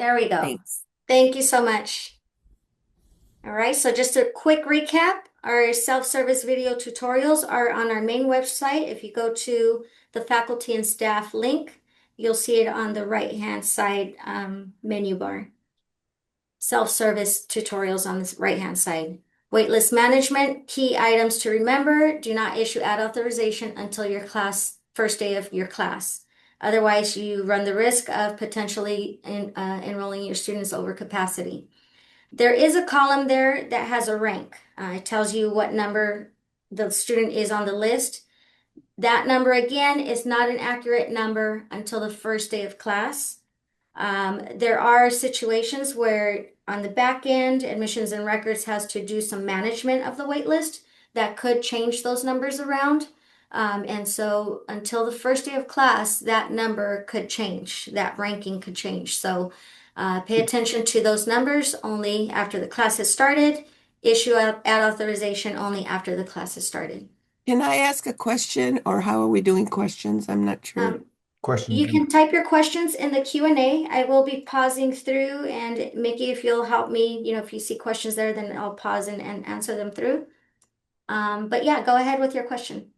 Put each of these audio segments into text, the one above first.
There we go. Thanks. Thank you so much. All right, so just a quick recap. Our self-service video tutorials are on our main website. If you go to the faculty and staff link, you'll see it on the right-hand side menu bar. Self-service tutorials on the right-hand side. Waitlist management, key items to remember. Do not issue ad authorization until your first day of your class. Otherwise, you run the risk of potentially enrolling your students over capacity. There is a column there that has a rank. It tells you what number the student is on the list. That number, again, is not an accurate number until the first day of class. There are situations where on the back end, admissions and records has to do some management of the wait list that could change those numbers around. And so until the first day of class, that number could change, that ranking could change. So pay attention to those numbers only after the class has started. Issue ad authorization only after the class has started. Can I ask a question or how are we doing questions? I'm not sure. Um, Question. You can type your questions in the Q&A. I will be pausing through, and Mickey, if you'll help me, if you see questions there, then I'll pause and answer them through. But yeah, go ahead with your question.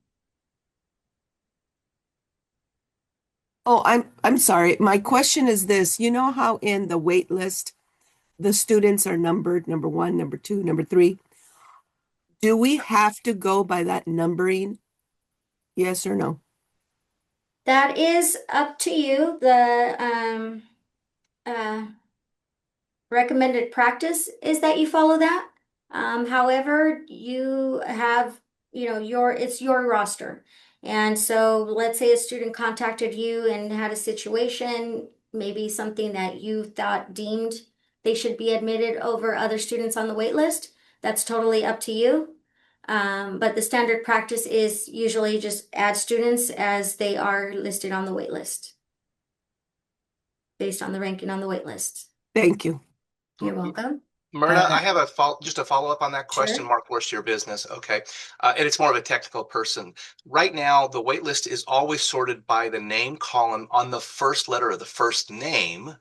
Oh, I'm sorry. My question is this. You know how in the wait list, the students are numbered, number 1, number 2, number 3? Do we have to go by that numbering? Yes or no? That is up to you. The uh, recommended practice is that you follow that. However, you have, it's your roster. And so let's say a student contacted you and had a situation, maybe something that you thought deemed they should be admitted over other students on the wait list. That's totally up to you. But the standard practice is usually just add students as they are listed on the wait list based on the ranking on the wait list. Thank you. You're welcome. Myrna, I have just a follow-up on that question. Sure. Mark, works to your business. Okay. And it's more of a technical person. Right now, the wait list is always sorted by the name column on the first letter of the first name.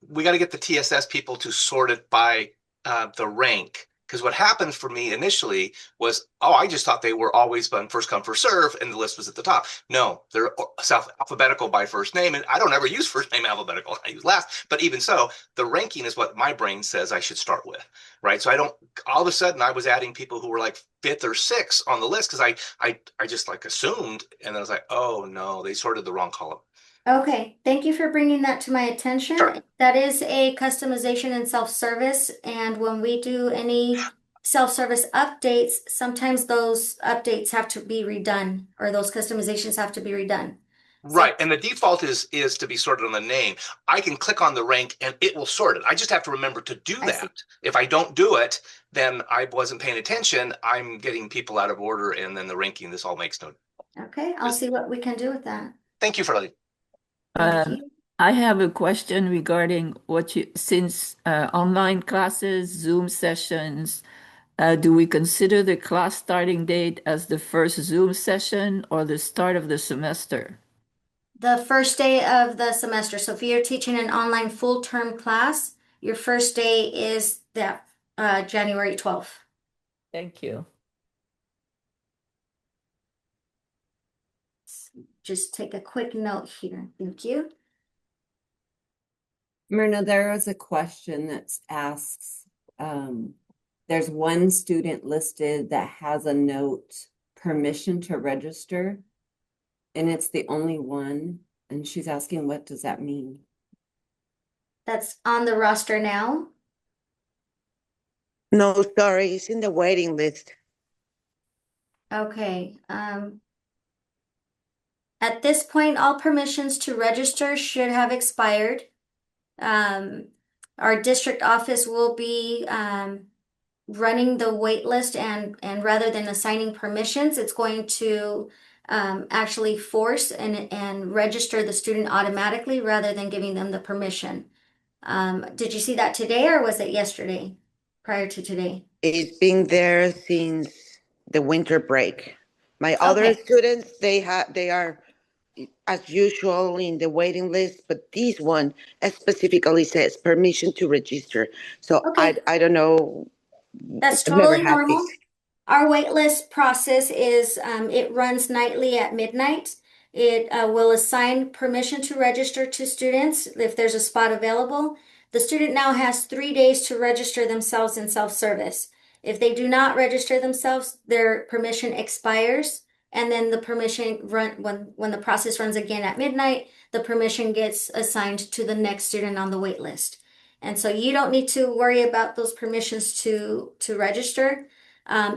We got to get the TSS people to sort it by the rank. Because what happened for me initially was, I just thought they were always on first come, first serve, and the list was at the top. No, they're alphabetical by first name, and I don't ever use first name alphabetical. I use last. But even so, the ranking is what my brain says I should start with, right? So I don't. All of a sudden, I was adding people who were like fifth or sixth on the list because I just like assumed, and then I was like, oh no, they sorted the wrong column. Okay, thank you for bringing that to my attention. Sure. That is a customization and self-service, and when we do any self-service updates, sometimes those updates have to be redone, or those customizations have to be redone. So, Right. And the default is to be sorted on the name. I can click on the rank and it will sort it. I just have to remember to do I see. that. If I don't do it, then I wasn't paying attention. I'm getting people out of order and then the ranking, this all makes no. Okay, I'll see what we can do with that. Thank you for letting. Thank Um, you. I have a question regarding since online classes, Zoom sessions, do we consider the class starting date as the first Zoom session or the start of the semester? The first day of the semester. So if you're teaching an online full-term class, your first day is that January 12th. Thank you. Just take a quick note here. Thank you. Myrna, there is a question that asks, there's one student listed that has a note, permission to register, and it's the only one. And she's asking, what does that mean? That's on the roster now. No, sorry, it's in the waiting list. Okay. At this point, all permissions to register should have expired. Our district office will be running the wait list and rather than assigning permissions, it's going to actually force and register the student automatically rather than giving them the permission. Did you see that today or was it yesterday prior to today? It's been there since the winter break. My other Okay. students, as usual in the waiting list, but this one specifically says permission to register. So Okay, I don't know. that's I've never totally had this. normal. Our waitlist process is it runs nightly at midnight. It will assign permission to register to students if there's a spot available. The student now has 3 days to register themselves in self-service. If they do not register themselves, their permission expires, and then the permission when the process runs again at midnight, the permission gets assigned to the next student on the wait list. And so you don't need to worry about those permissions to register.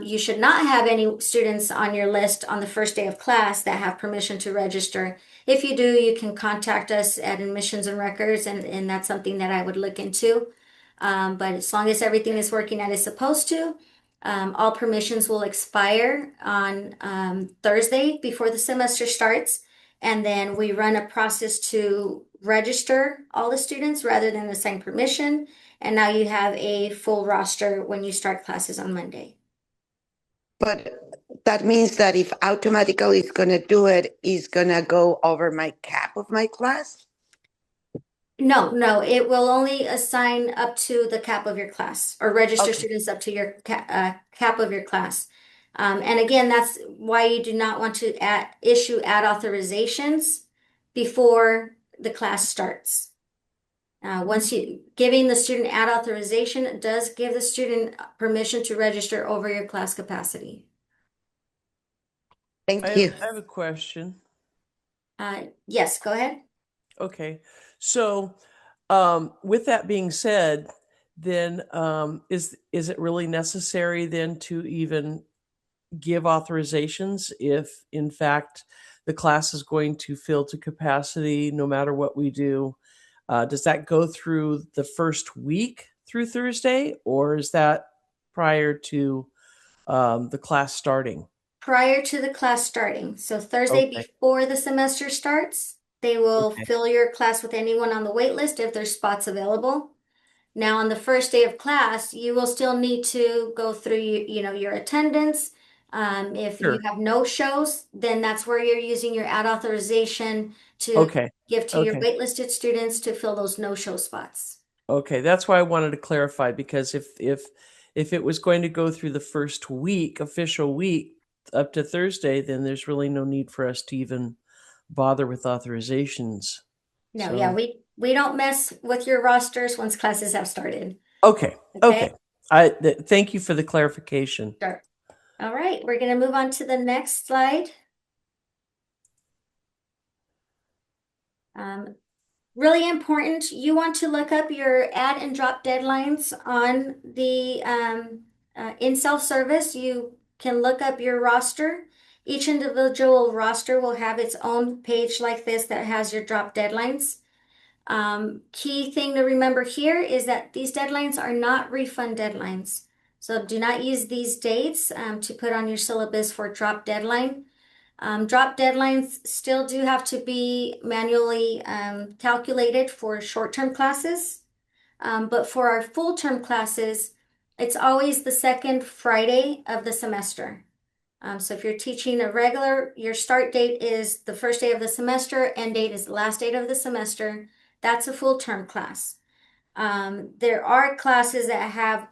You should not have any students on your list on the first day of class that have permission to register. If you do, you can contact us at admissions and records, and that's something that I would look into. But as long as everything is working as it's supposed to, all permissions will expire on Thursday before the semester starts. And then we run a process to register all the students rather than assign permission. And now you have a full roster when you start classes on Monday. But that means that if automatically it's gonna do it, it's gonna go over my cap of my class. No, it will only assign up to the cap of your class or register Okay. students up to your cap of your class. And again, that's why you do not want to issue add authorizations before the class starts. Once you giving the student add authorization does give the student permission to register over your class capacity. Thank you. I have a question. Yes, go ahead. Okay. So, with that being said, then is it really necessary then to even give authorizations if in fact the class is going to fill to capacity no matter what we do? Does that go through the first week through Thursday, or is that prior to the class starting? Prior to the class starting. So Thursday Okay. before the semester starts, they will Okay. fill your class with anyone on the wait list if there's spots available. Now, on the first day of class, you will still need to go through your attendance. If you Sure. have no shows, then that's where you're using your add authorization to Okay. give to your Okay. waitlisted students to fill those no-show spots. Okay, that's why I wanted to clarify, because if it was going to go through the first week, official week up to Thursday, then there's really no need for us to even bother with authorizations. No, yeah, So, we don't mess with your rosters once classes have started. okay. Okay? Thank you for the clarification. Sure. All right, we're going to move on to the next slide. Really important, you want to look up your add and drop deadlines on the in self-service. You can look up your roster. Each individual roster will have its own page like this that has your drop deadlines. Key thing to remember here is that these deadlines are not refund deadlines. So do not use these dates to put on your syllabus for drop deadline. Drop deadlines still do have to be manually calculated for short-term classes. But for our full-term classes, it's always the second Friday of the semester. So if you're teaching a regular, your start date is the first day of the semester, end date is the last date of the semester. That's a full-term class. There are classes that have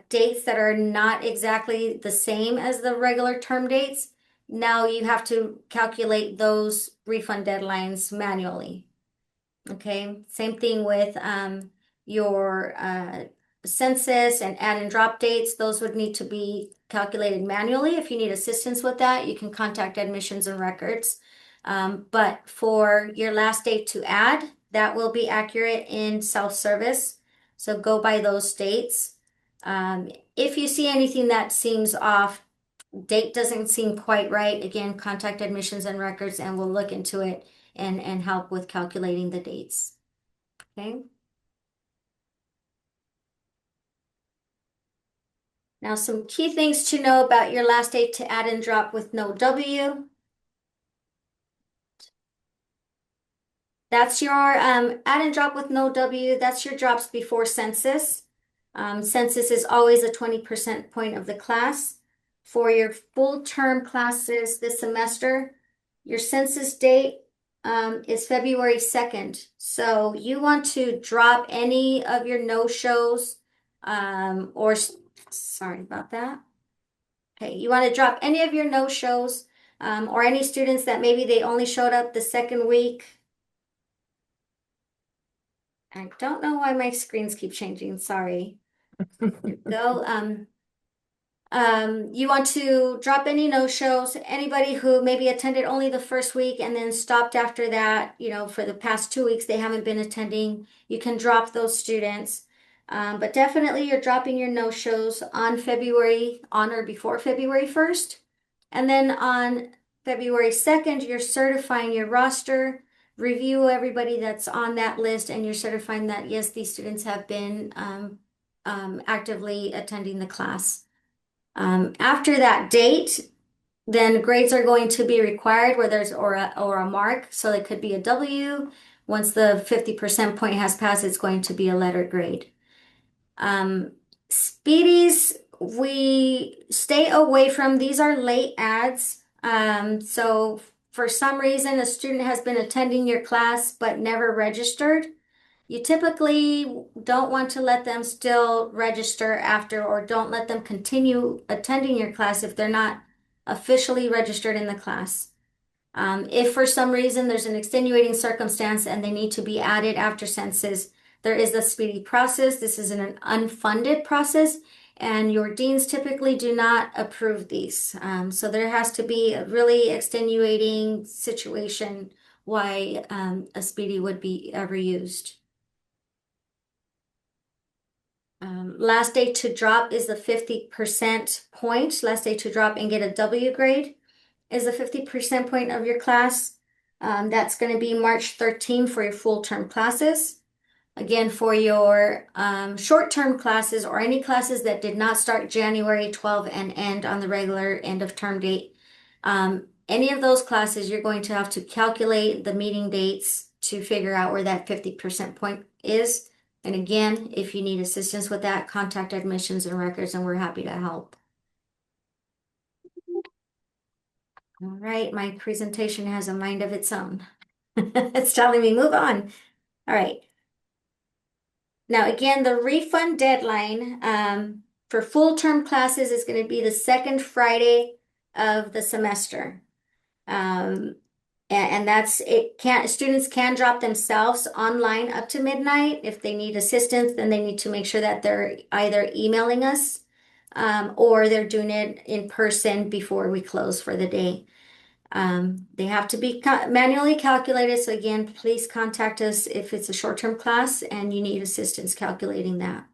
dates that are not exactly the same as the regular term dates. Now you have to calculate those refund deadlines manually. Okay, same thing with your census and add and drop dates. Those would need to be calculated manually. If you need assistance with that, you can contact admissions and records. But for your last date to add, that will be accurate in self-service. So go by those dates. If you see anything that seems off, date doesn't seem quite right, again, contact admissions and records and we'll look into it and help with calculating the dates. Okay. Now, some key things to know about your last date to add and drop with no W. That's your add and drop with no W. That's your drops before census. Census is always a 20% point of the class. For your full term classes this semester, your census date is February 2nd. So you want to drop any of your no-shows, sorry about that. Okay, you want to drop any of your no-shows, or any students that maybe they only showed up the second week. I don't know why my screens keep changing. Sorry. There we go. You want to drop any no-shows, anybody who maybe attended only the first week and then stopped after that, for the past 2 weeks, they haven't been attending. You can drop those students. But definitely you're dropping your no-shows on or before February 1st. And then on February 2nd, you're certifying your roster, review everybody that's on that list, and you're certifying that, yes, these students have been actively attending the class. After that date, then grades are going to be required where there's or a mark. So it could be a W. Once the 50% point has passed, it's going to be a letter grade. Speedies, we stay away from. These are late ads. So for some reason, a student has been attending your class but never registered. You typically don't want to let them still register after, or don't let them continue attending your class if they're not officially registered in the class. If for some reason there's an extenuating circumstance and they need to be added after census, there is a speedy process. This is an unfunded process, and your deans typically do not approve these. So there has to be a really extenuating situation why a speedy would be ever used. Last day to drop is the 50% point. Last day to drop and get a W grade is the 50% point of your class. That's going to be March 13 for your full term classes. Again, for your short term classes or any classes that did not start January 12 and end on the regular end of term date, any of those classes, you're going to have to calculate the meeting dates to figure out where that 50% point is. And again, if you need assistance with that, contact admissions and records, and we're happy to help. All right, my presentation has a mind of its own. It's telling me move on. All right. Now, again, the refund deadline for full term classes is going to be the second Friday of the semester. And that's it. Students can drop themselves online up to midnight. If they need assistance, then they need to make sure that they're either emailing us or they're doing it in person before we close for the day. They have to be manually calculated. So again, please contact us if it's a short-term class and you need assistance calculating that.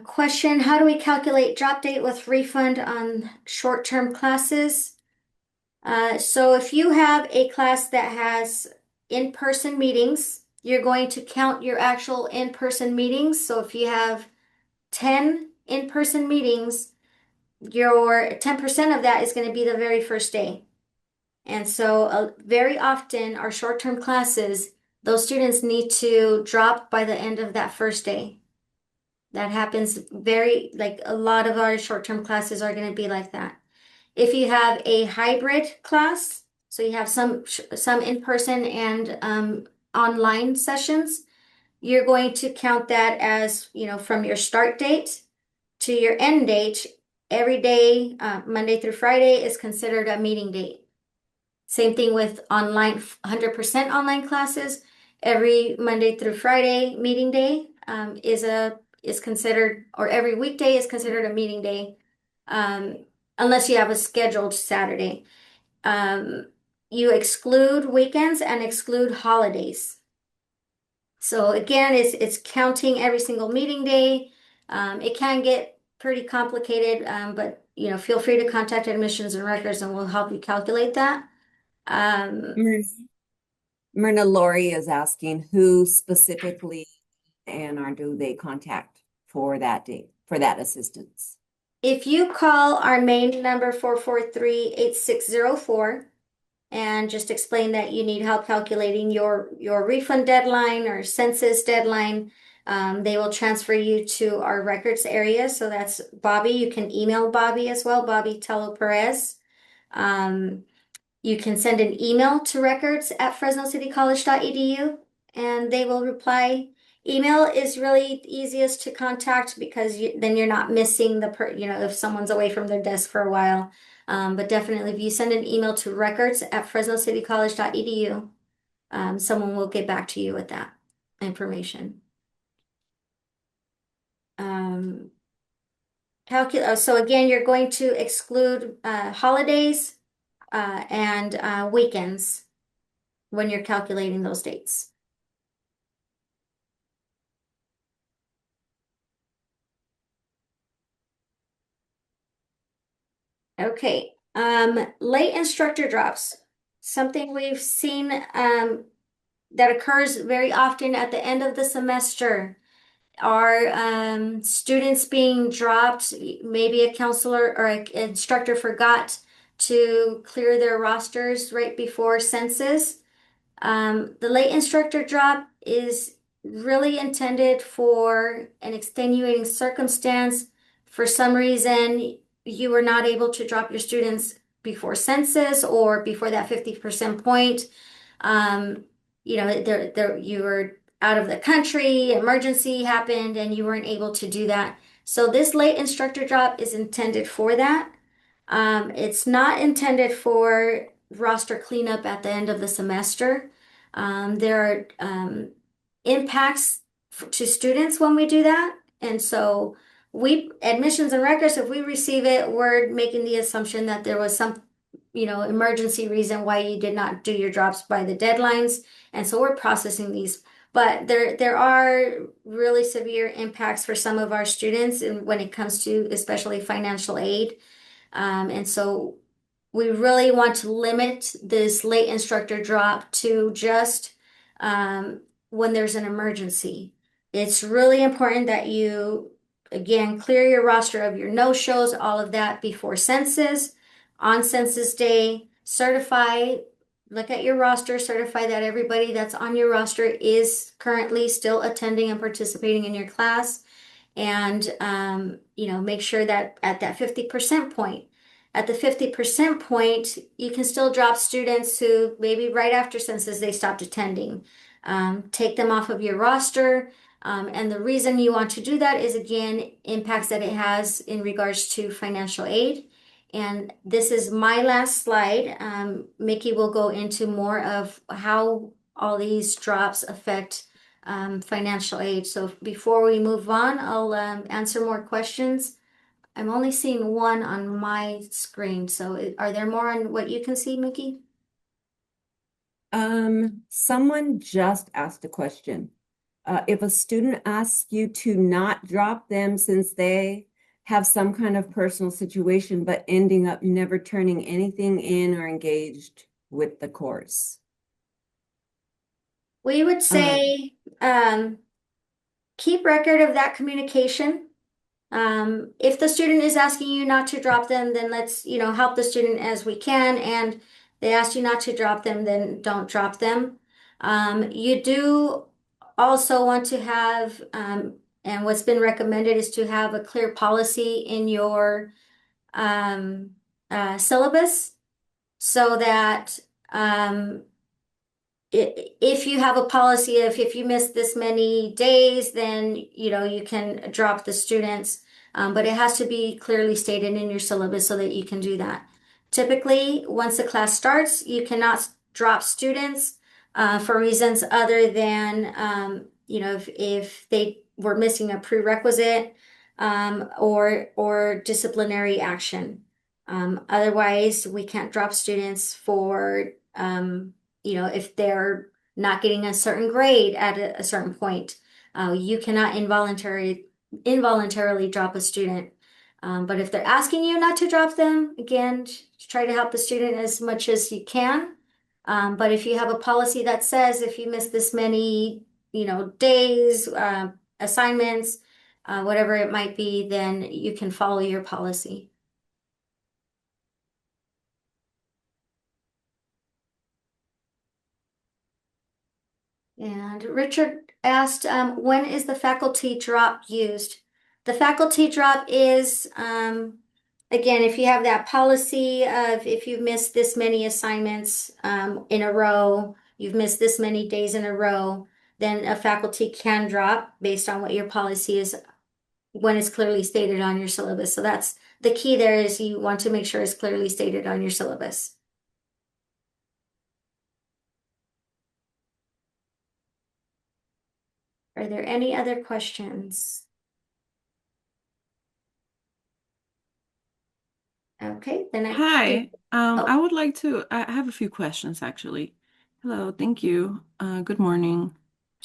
Question, how do we calculate drop date with refund on short-term classes? So if you have a class that has in-person meetings, you're going to count your actual in-person meetings. So if you have 10 in-person meetings, your 10% of that is going to be the very first day. And so very often our short-term classes, those students need to drop by the end of that first day. That happens like a lot of our short-term classes are going to be like that. If you have a hybrid class, so you have some in-person and online sessions, you're going to count that as, from your start date to your end date. Every day, Monday through Friday, is considered a meeting date. Same thing with online, 100% online classes. Every Monday through Friday meeting day is considered, or every weekday is considered a meeting day, unless you have a scheduled Saturday. You exclude weekends and exclude holidays. So again, it's counting every single meeting day. It can get pretty complicated, but feel free to contact admissions and records, and we'll help you calculate that. Myrna Lori is asking who specifically and or do they contact for that date, for that assistance? If you call our main number 443-8604 and just explain that you need help calculating your refund deadline or census deadline, they will transfer you to our records area. So that's Bobby. You can email Bobby as well, Bobby Tello Perez. You can send an email to records@fresnocitycollege.edu and they will reply. Email is really easiest to contact because then you're not missing if someone's away from their desk for a while. But definitely, if you send an email to records@fresnocitycollege.edu, someone will get back to you with that information. So again, you're going to exclude holidays and weekends when you're calculating those dates. Okay, late instructor drops. Something we've seen that occurs very often at the end of the semester are students being dropped. Maybe a counselor or an instructor forgot to clear their rosters right before census. The late instructor drop is really intended for an extenuating circumstance. For some reason, you were not able to drop your students before census or before that 50% point. Um, you were out of the country, emergency happened, and you weren't able to do that. So this late instructor drop is intended for that. It's not intended for roster cleanup at the end of the semester. There are impacts to students when we do that. And so admissions and records, if we receive it, we're making the assumption that there was some, emergency reason why you did not do your drops by the deadlines. And so we're processing these. But there are really severe impacts for some of our students and when it comes to especially financial aid. And so we really want to limit this late instructor drop to just when there's an emergency. It's really important that you, again, clear your roster of your no-shows, all of that before census, on census day, look at your roster, certify that everybody that's on your roster is currently still attending and participating in your class and make sure that at that 50% point, at the 50% point, you can still drop students who maybe right after census they stopped attending. Take them off of your roster. And the reason you want to do that is again, impacts that it has in regards to financial aid. And this is my last slide. Mickey will go into more of how all these drops affect financial aid. So before we move on, I'll answer more questions. I'm only seeing one on my screen. So are there more on what you can see, Mickey? Someone just asked a question. If a student asks you to not drop them since they have some kind of personal situation, but ending up never turning anything in or engaged with the course. We would say keep record of that communication. If the student is asking you not to drop them, then let's, help the student as we can. And they ask you not to drop them, then don't drop them. You do also want to have, and what's been recommended is to have a clear policy in your syllabus so that if you have a policy of if you miss this many days, then you can drop the students. But it has to be clearly stated in your syllabus so that you can do that. Typically, once the class starts, you cannot drop students for reasons other than if they were missing a prerequisite or disciplinary action. Otherwise, we can't drop students for if they're not getting a certain grade at a certain point, you cannot involuntarily drop a student. But if they're asking you not to drop them, again, try to help the student as much as you can. But if you have a policy that says if you miss this many, days, assignments, whatever it might be, then you can follow your policy. And Richard asked, when is the faculty drop used? The faculty drop is again, if you have that policy of if you've missed this many assignments in a row, you've missed this many days in a row, then a faculty can drop based on what your policy is when it's clearly stated on your syllabus. So that's the key there is you want to make sure it's clearly stated on your syllabus. Are there any other questions? Okay, then Hi, oh, I would like to, I have a few questions actually. Hello, thank you. Good morning.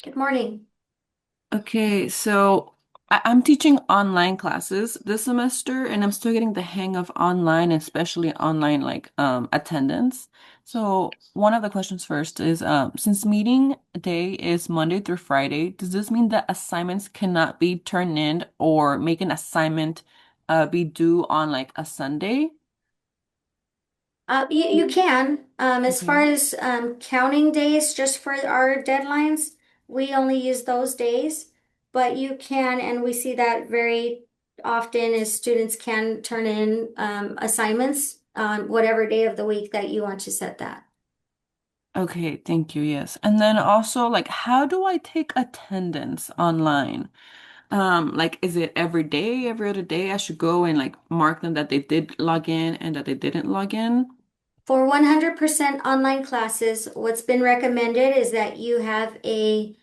good morning. Okay, so I'm teaching online classes this semester and I'm still getting the hang of online, especially online like attendance. So one of the questions first is since meeting day is Monday through Friday, does this mean that assignments cannot be turned in or make an assignment be due on like a Sunday? You can. As far Okay. as counting days, just for our deadlines, we only use those days. But you can, and we see that very often is students can turn in assignments on whatever day of the week that you want to set that. Okay, thank you. Yes. And then also like how do I take attendance online? Like is it every day, every other day I should go and like mark them that they did log in and that they didn't log in? For 100% online classes, what's been recommended is that you have a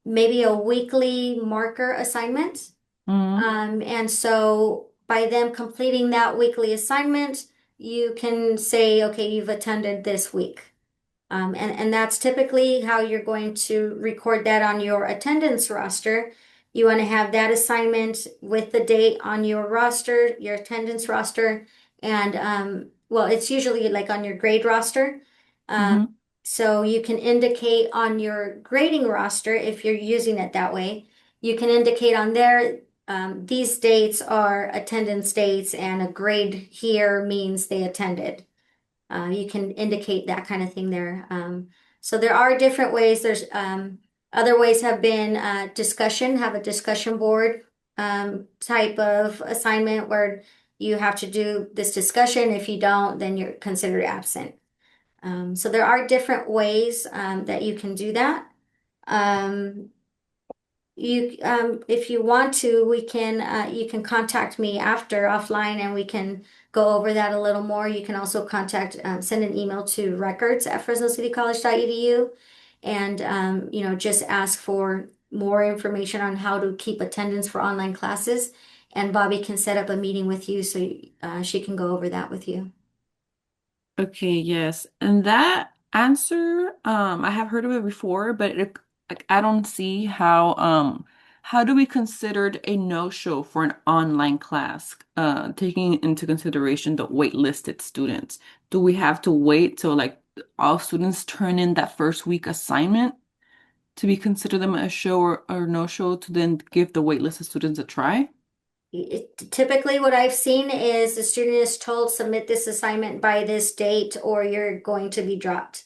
maybe a weekly marker assignment. Mm-hmm. And so by them completing that weekly assignment, you can say, okay, you've attended this week. And that's typically how you're going to record that on your attendance roster. You want to have that assignment with the date on your roster, your attendance roster, and well, it's usually like on your grade roster. Um, Mm-hmm. so you can indicate on your grading roster if you're using it that way. You can indicate on there these dates are attendance dates, and a grade here means they attended. You can indicate that kind of thing there. So there are different ways. There's other ways have been discussion, have a discussion board type of assignment where you have to do this discussion. If you don't, then you're considered absent. So there are different ways that you can do that. Um, if you want to, we can, you can contact me after offline and we can go over that a little more. You can also send an email to records@fresnocitycollege.edu and, just ask for more information on how to keep attendance for online classes. And Bobby can set up a meeting with you so she can go over that with you. Okay, yes. And that answer, I have heard of it before, but like I don't see how do we consider it a no-show for an online class, taking into consideration the waitlisted students? Do we have to wait till like all students turn in that first week assignment to be considered them a show or no-show to then give the waitlisted students a try? Typically, what I've seen is the student is told submit this assignment by this date or you're going to be dropped.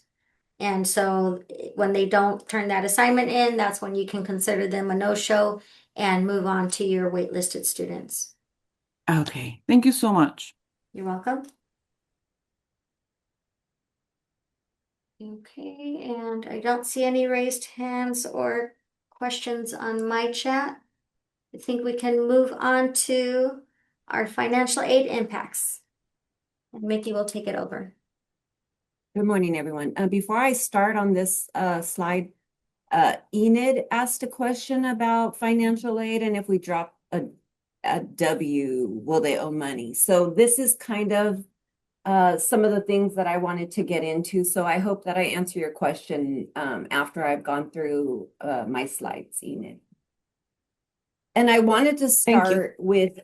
And so when they don't turn that assignment in, that's when you can consider them a no-show and move on to your waitlisted students. Okay, thank you so much. You're welcome. Okay, and I don't see any raised hands or questions on my chat. I think we can move on to our financial aid impacts. And Mickey will take it over. Good morning, everyone. Before I start on this slide, Enid asked a question about financial aid and if we drop a W, will they owe money? So this is kind of some of the things that I wanted to get into. So I hope that I answer your question after I've gone through my slides, Enid. And I wanted to Thank you. start with,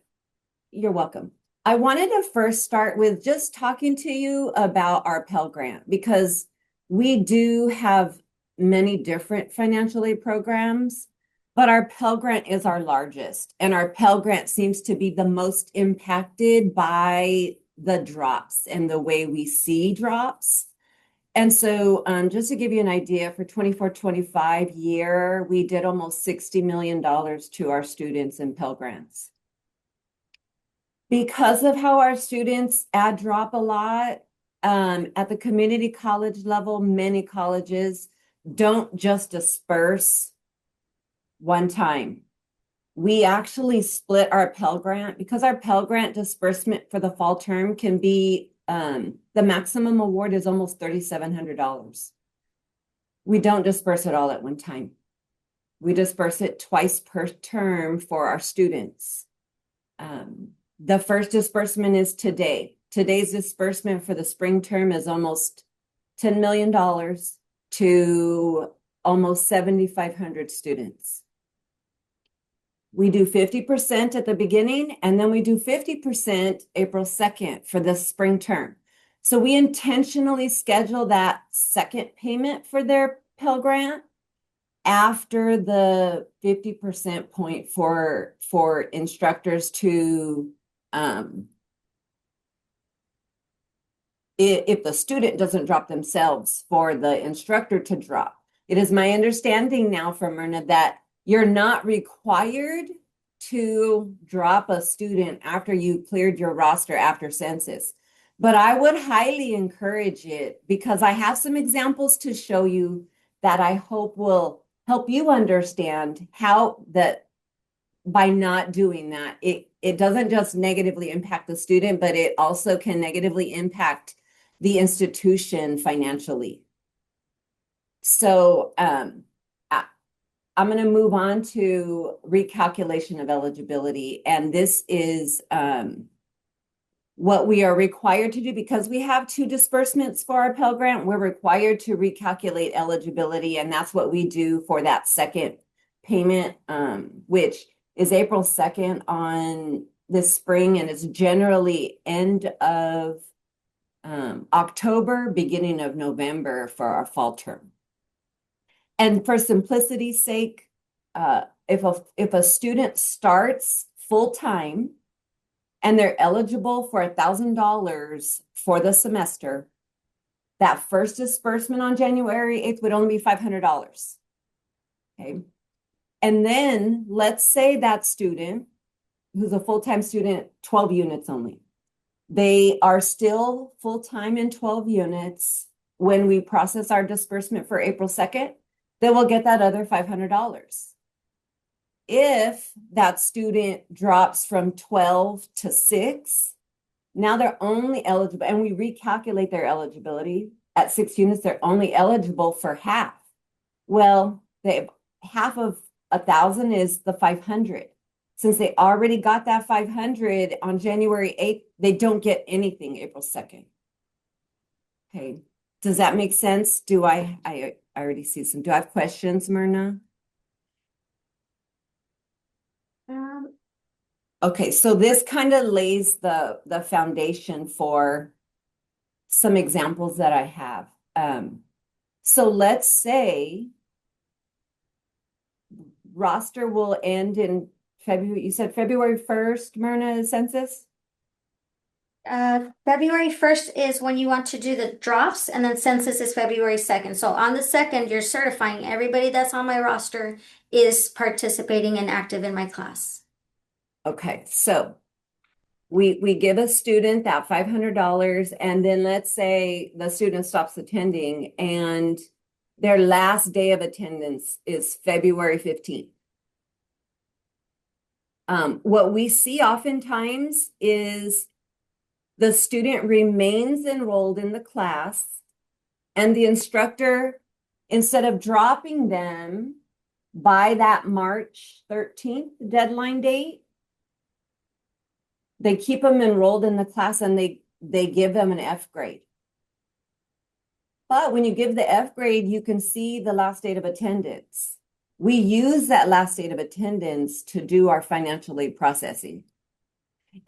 you're welcome. I wanted to first start with just talking to you about our Pell Grant because we do have many different financial aid programs, but our Pell Grant is our largest, and our Pell Grant seems to be the most impacted by the drops and the way we see drops. And so just to give you an idea, for 24-25 year, we did almost $60 million to our students in Pell Grants. Because of how our students add drop a lot, at the community college level, many colleges don't just disperse one time. We actually split our Pell Grant because our Pell Grant disbursement for the fall term can be, the maximum award is almost $3,700. We don't disperse it all at one time. We disperse it twice per term for our students. The first disbursement is today. Today's disbursement for the spring term is almost $10 million to almost 7,500 students. We do 50% at the beginning, and then we do 50% April 2nd for the spring term. So we intentionally schedule that second payment for their Pell Grant after the 50% point for instructors to, if the student doesn't drop themselves, for the instructor to drop. It is my understanding now from Myrna that you're not required to drop a student after you cleared your roster after census. But I would highly encourage it because I have some examples to show you that I hope will help you understand how that by not doing that, it doesn't just negatively impact the student, but it also can negatively impact the institution financially. So I'm going to move on to recalculation of eligibility. And this is what we are required to do because we have 2 disbursements for our Pell Grant. We're required to recalculate eligibility, and that's what we do for that second payment, which is April 2nd on this spring, and it's generally end of October, beginning of November for our fall term. And for simplicity's sake, if a student starts full-time and they're eligible for $1,000 for the semester, that first disbursement on January 8th would only be $500. Okay. And then let's say that student, who's a full-time student, 12 units only. They are still full-time in 12 units. When we process our disbursement for April 2nd, they will get that other $500. If that student drops from 12 to 6, now they're only eligible, and we recalculate their eligibility at 6 units, they're only eligible for half. Well, half of 1,000 is the 500. Since they already got that 500 on January 8th, they don't get anything April 2nd. Okay. Does that make sense? I already see some. Do I have questions, Myrna? Okay, so this kind of lays the foundation for some examples that I have. So let's say roster will end in February. You said February 1st, Myrna, the census? February 1st is when you want to do the drops, and then census is February 2nd. So on the 2nd, you're certifying everybody that's on my roster is participating and active in my class. Okay, so we give a student that $500, and then let's say the student stops attending and their last day of attendance is February 15th. What we see oftentimes is the student remains enrolled in the class, and the instructor, instead of dropping them by that March 13th deadline date, they keep them enrolled in the class and they give them an F grade. But when you give the F grade, you can see the last date of attendance. We use that last date of attendance to do our financial aid processing.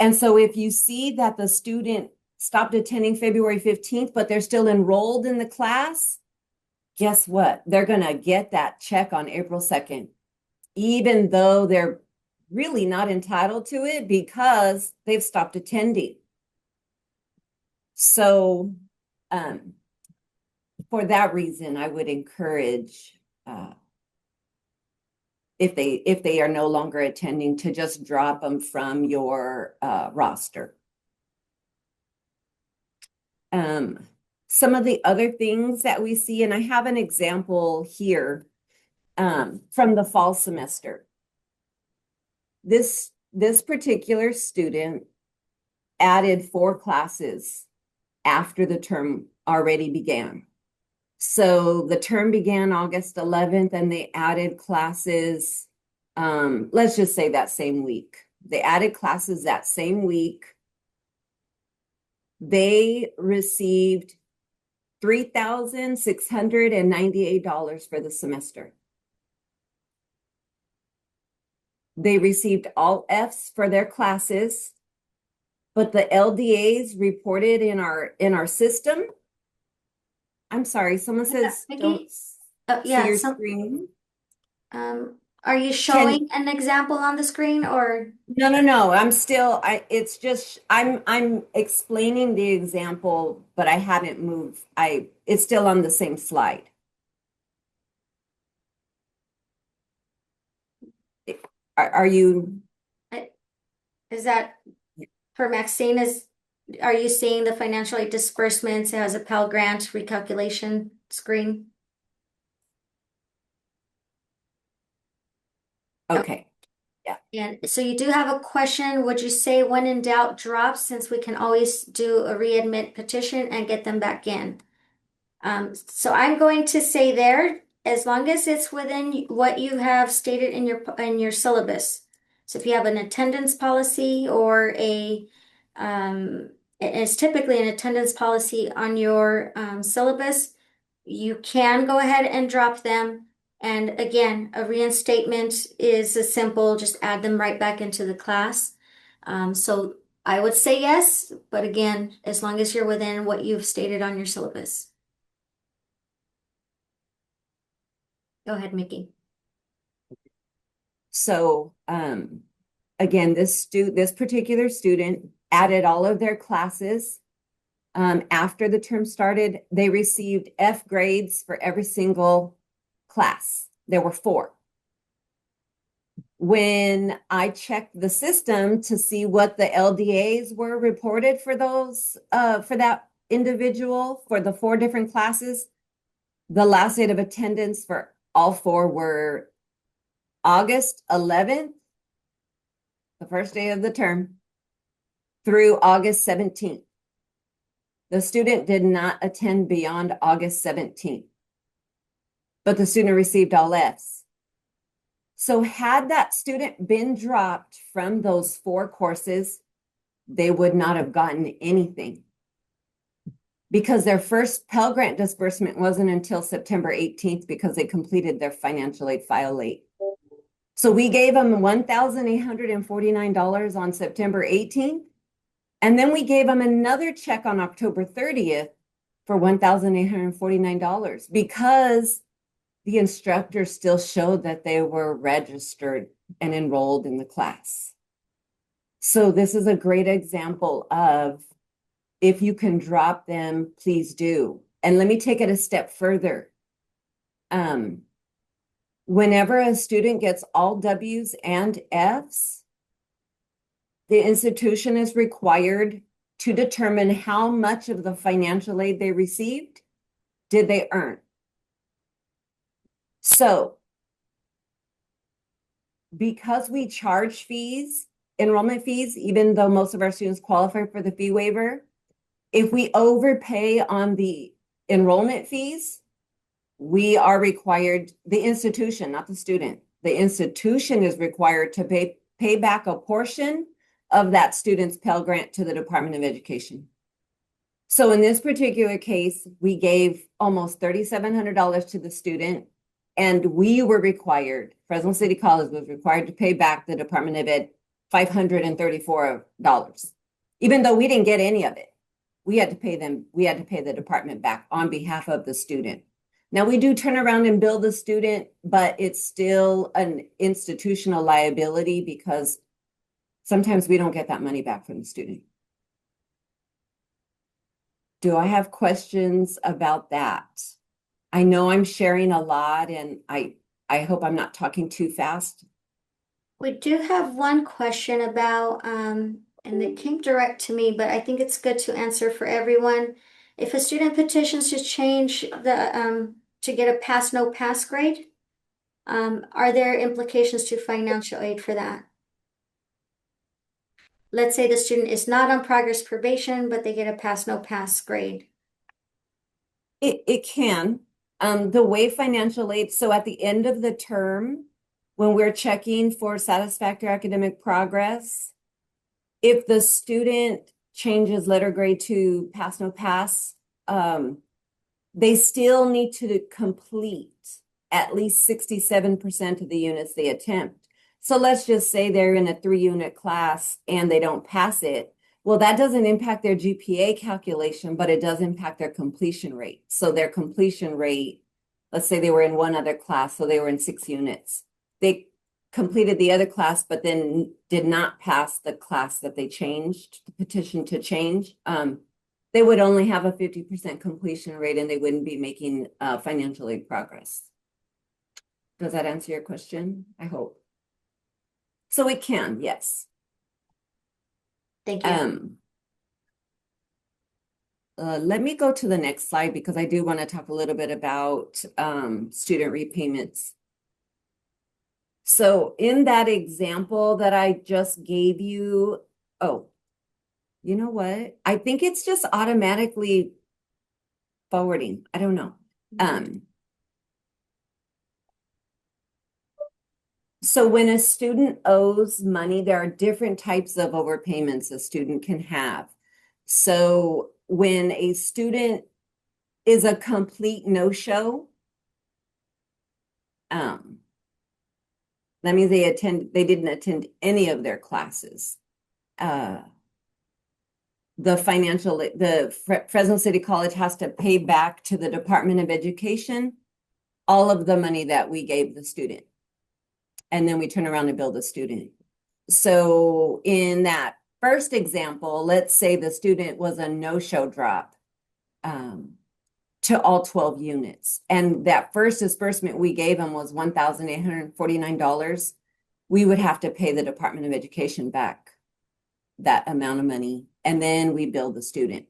And so if you see that the student stopped attending February 15th, but they're still enrolled in the class, guess what? They're going to get that check on April 2nd, even though they're really not entitled to it because they've stopped attending. So for that reason, I would encourage if they are no longer attending, to just drop them from your roster. Some of the other things that we see, and I have an example here from the fall semester. This particular student added 4 classes after the term already began. So the term began August 11th, and they added classes, let's just say that same week. They added classes that same week. They received $3,698 for the semester. They received all Fs for their classes, but the LDAs reported in our system. I'm sorry, someone says don't see your screen. Are you showing an example on the screen or? No. It's just, I'm explaining the example, but I haven't moved. It's still on the same slide. Are you? Is that for Maxine? Are you seeing the financial aid disbursements? It has a Pell Grant recalculation screen. Okay. Yeah. And so you do have a question. Would you say when in doubt, drop, since we can always do a readmit petition and get them back in? So I'm going to say there, as long as it's within what you have stated in your syllabus. So if you have an attendance policy or it's typically an attendance policy on your syllabus, you can go ahead and drop them. And again, a reinstatement is a simple, just add them right back into the class. So I would say yes, but again, as long as you're within what you've stated on your syllabus. Go ahead, Mickey. So, again, this particular student added all of their classes. After the term started, they received F grades for every single class. There were 4. When I checked the system to see what the LDAs were reported for those, for that individual, for the 4 different classes, the last date of attendance for all 4 were August 11th, the first day of the term, through August 17th. The student did not attend beyond August 17th, but the student received all Fs. So had that student been dropped from those 4 courses, they would not have gotten anything, because their first Pell Grant disbursement wasn't until September 18th because they completed their financial aid file late. So we gave them $1,849 on September 18th. And then we gave them another check on October 30th for $1,849 because the instructor still showed that they were registered and enrolled in the class. So this is a great example of, if you can drop them, please do. And let me take it a step further. Whenever a student gets all W's and F's, the institution is required to determine how much of the financial aid they received did they earn. So, because we charge fees, enrollment fees, even though most of our students qualify for the fee waiver, if we overpay on the enrollment fees, we are required, the institution, not the student, the institution is required to pay back a portion of that student's Pell Grant to the Department of Education. So in this particular case, we gave almost $3,700 to the student, and we were required, Fresno City College was required to pay back the Department of Ed $534, even though we didn't get any of it. We had to pay them, we had to pay the department back on behalf of the student. Now we do turn around and bill the student, but it's still an institutional liability because sometimes we don't get that money back from the student. Do I have questions about that? I know I'm sharing a lot, and I I hope I'm not talking too fast. We do have one question about, and it came direct to me, but I think it's good to answer for everyone. If a student petitions to change to get a pass, no pass grade, are there implications to financial aid for that? Let's say the student is not on progress probation, but they get a pass, no pass grade. It can. The way financial aid, so at the end of the term, when we're checking for satisfactory academic progress, if the student changes letter grade to pass, no pass, they still need to complete at least 67% of the units they attempt. So let's just say they're in a 3-unit class and they don't pass it. Well, that doesn't impact their GPA calculation, but it does impact their completion rate. So their completion rate, let's say they were in one other class, so they were in 6 units. They completed the other class, but then did not pass the class that they changed, the petition to change. They would only have a 50% completion rate and they wouldn't be making financial aid progress. Does that answer your question? I hope. So it can, yes. Thank you. Let me go to the next slide because I do want to talk a little bit about student repayments. So in that example that I just gave you, oh, you know what? I think it's just automatically forwarding. I don't know. So when a student owes money, there are different types of overpayments a student can have. So when a student is a complete no-show, that means they didn't attend any of their classes. Fresno City College has to pay back to the Department of Education all of the money that we gave the student. And then we turn around and bill the student. So in that first example, let's say the student was a no-show drop to all 12 units. And that first disbursement we gave them was $1,849. We would have to pay the Department of Education back that amount of money, and then we bill the student.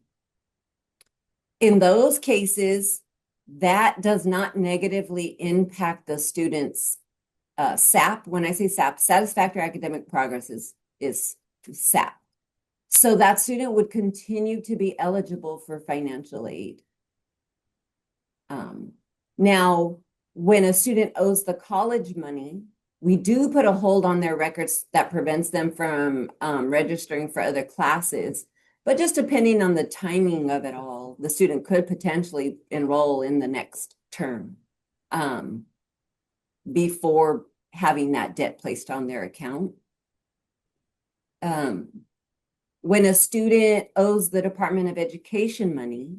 In those cases, that does not negatively impact the student's SAP. When I say SAP, satisfactory academic progress is SAP. So that student would continue to be eligible for financial aid. Now, when a student owes the college money, we do put a hold on their records that prevents them from registering for other classes. But just depending on the timing of it all, the student could potentially enroll in the next term before having that debt placed on their account. When a student owes the Department of Education money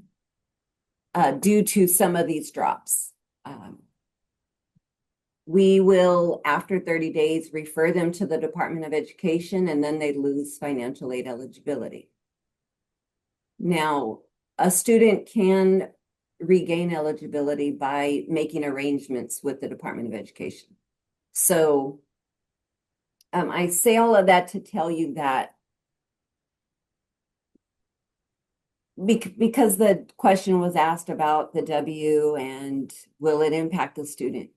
due to some of these drops, we will, after 30 days, refer them to the Department of Education, and then they lose financial aid eligibility. Now, a student can regain eligibility by making arrangements with the Department of Education. So I say all of that to tell you that because the question was asked about the W and will it impact the student?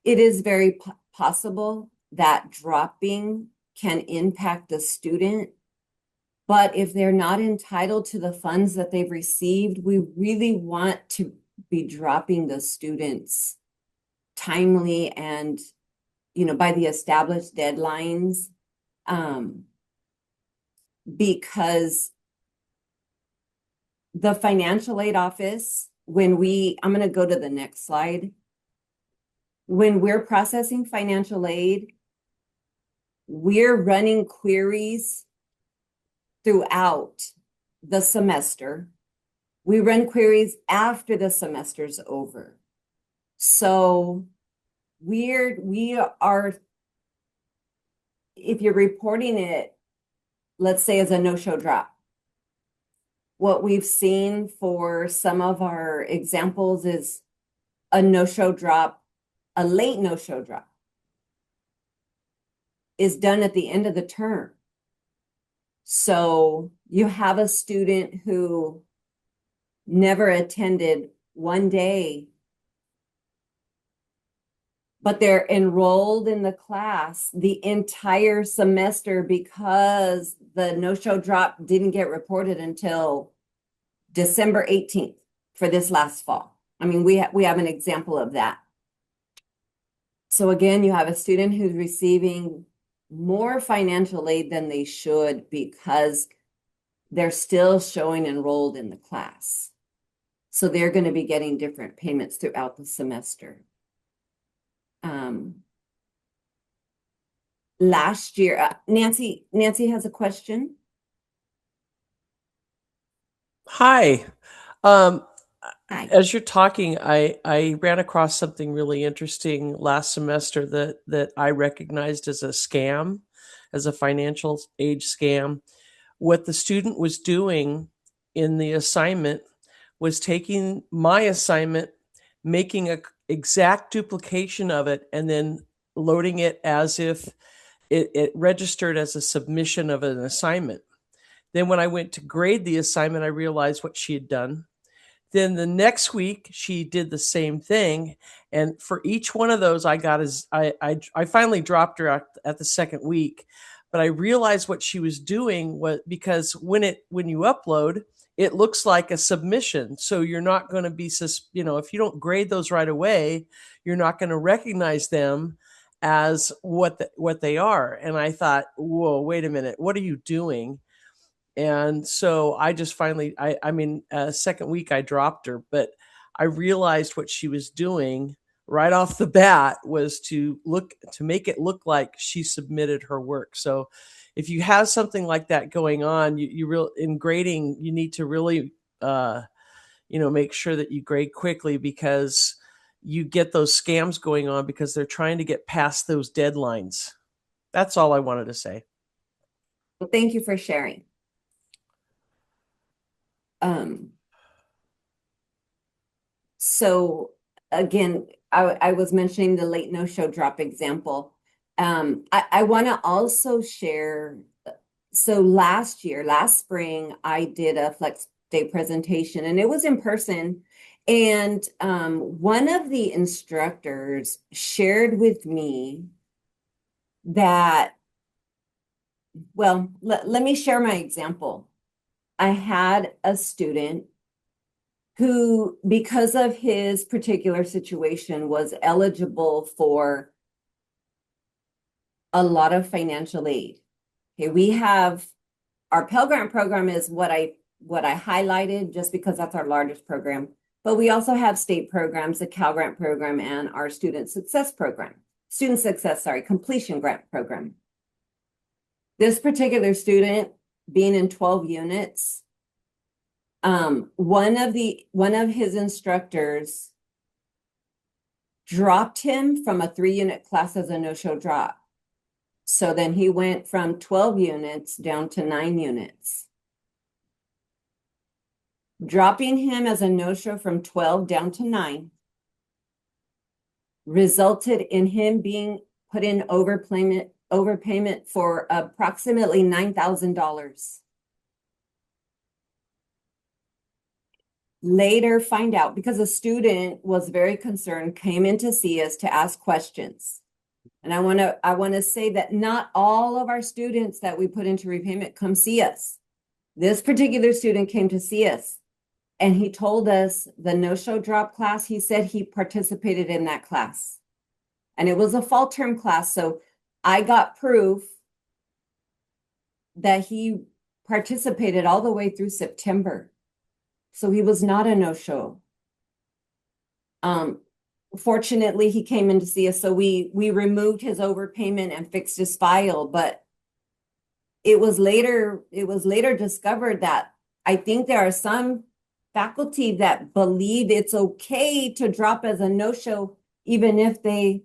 It is very possible that dropping can impact the student, but if they're not entitled to the funds that they've received, we really want to be dropping the students timely and, by the established deadlines, because the financial aid office, I'm going to go to the next slide. When we're processing financial aid, we're running queries throughout the semester. We run queries after the semester's over. So we are, if you're reporting it, let's say as a no-show drop, what we've seen for some of our examples is a no-show drop A late no-show drop is done at the end of the term. So you have a student who never attended one day, but they're enrolled in the class the entire semester because the no-show drop didn't get reported until December 18th for this last fall. I mean, we have an example of that. So again, you have a student who's receiving more financial aid than they should because they're still showing enrolled in the class. So they're going to be getting different payments throughout the semester. Last year, Nancy has a question. Hi. Hi. As you're talking, I ran across something really interesting last semester that I recognized as a scam, as a financial aid scam. What the student was doing in the assignment was taking my assignment, making an exact duplication of it, and then loading it as if it registered as a submission of an assignment. Then when I went to grade the assignment, I realized what she had done. Then the next week she did the same thing, and for each one of those, I finally dropped her at the second week. But I realized what she was doing was because when you upload, it looks like a submission. So you're not going to be, if you don't grade those right away, you're not going to recognize them as what they are. And I thought, whoa, wait a minute, what are you doing? And so I just finally, second week I dropped her, but I realized what she was doing right off the bat was to make it look like she submitted her work. So if you have something like that going on, in grading, you need to really, make sure that you grade quickly because you get those scams going on because they're trying to get past those deadlines. That's all I wanted to say. Well, thank you for sharing. So again, I was mentioning the late no-show drop example. I want to also share, so last spring, I did a Flex Day presentation and it was in person. And one of the instructors shared with me that, well, let me share my example. I had a student who, because of his particular situation, was eligible for a lot of financial aid. Okay, we have our Pell Grant program is what I highlighted just because that's our largest program. But we also have state programs, the Cal Grant program, and our Student Success Completion Grant program. This particular student, being in 12 units, one of his instructors dropped him from a 3-unit class as a no-show drop. So then he went from 12 units down to 9 units. Dropping him as a no-show from 12 down to 9 resulted in him being put in overpayment for approximately $9,000. Later find out, because a student was very concerned, came in to see us to ask questions. And I want to say that not all of our students that we put into repayment come see us. This particular student came to see us and he told us the no-show drop class, he said he participated in that class. And it was a fall term class. So I got proof that he participated all the way through September. So he was not a no-show. Fortunately, he came in to see us, so we removed his overpayment and fixed his file. But it was later discovered that I think there are some faculty that believe it's okay to drop as a no-show even if they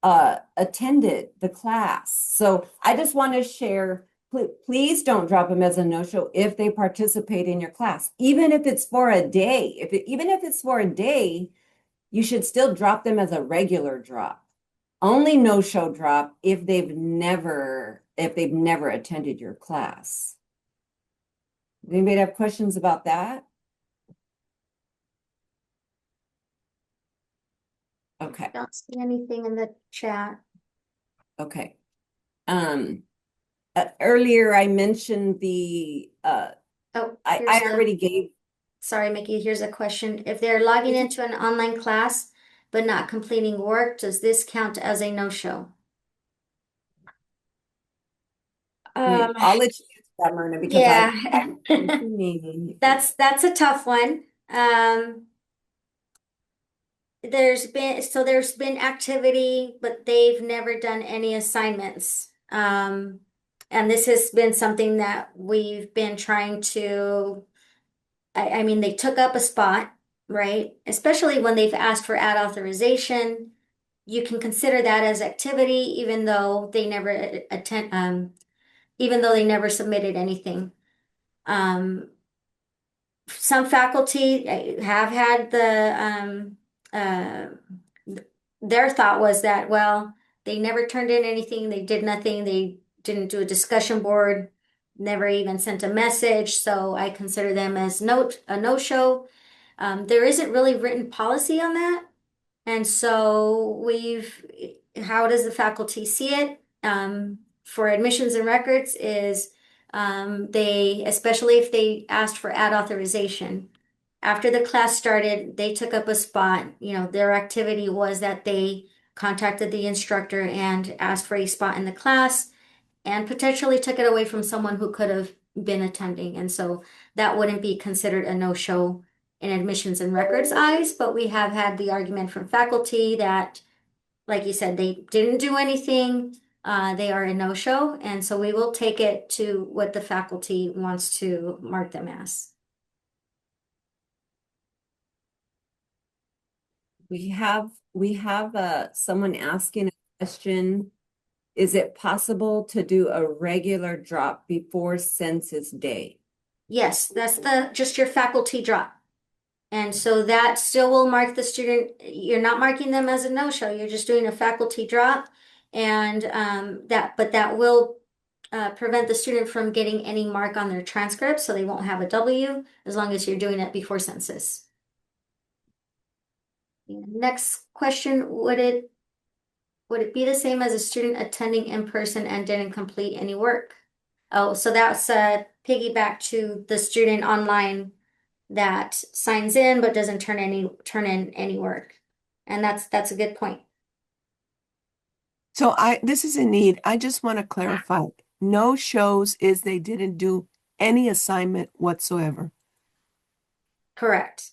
attended the class. So I just want to share. Please don't drop them as a no-show if they participate in your class, even if it's for a day. Even if it's for a day, you should still drop them as a regular drop. Only no-show drop if they've never attended your class. Anybody have questions about that? Okay. Don't see anything in the chat. Okay. Earlier I mentioned the Oh, I already gave. Sorry, Mickey, here's a question. If they're logging into an online class but not completing work, does this count as a no-show? I'll let you answer that, Myrna, because Yeah, I that's a tough one. There's been activity, but they've never done any assignments. And this has been something that we've been trying to, I mean, they took up a spot, right? Especially when they've asked for ad authorization. You can consider that as activity, even though they never even though they never submitted anything. Some faculty have had their thought was that, well, they never turned in anything, they did nothing, they didn't do a discussion board, never even sent a message, so I consider them as a no-show. There isn't really written policy on that, and so how does the faculty see it? For admissions and records is they, especially if they asked for ad authorization, after the class started, they took up a spot. Their activity was that they contacted the instructor and asked for a spot in the class and potentially took it away from someone who could have been attending. And so that wouldn't be considered a no-show in admissions and records eyes, but we have had the argument from faculty that, like you said, they didn't do anything. They are a no-show, and so we will take it to what the faculty wants to mark them as. we have someone asking a question. Is it possible to do a regular drop before census day? Yes, that's just your faculty drop. And so that still will mark the student. You're not marking them as a no-show. You're just doing a faculty drop. And but that will prevent the student from getting any mark on their transcript, so they won't have a W as long as you're doing it before census. Next question, would it be the same as a student attending in person and didn't complete any work? Oh, so that's piggyback to the student online that signs in but doesn't turn in any work. And that's a good point. So this is a need. I just want to clarify. No shows is they didn't do any assignment whatsoever. Correct.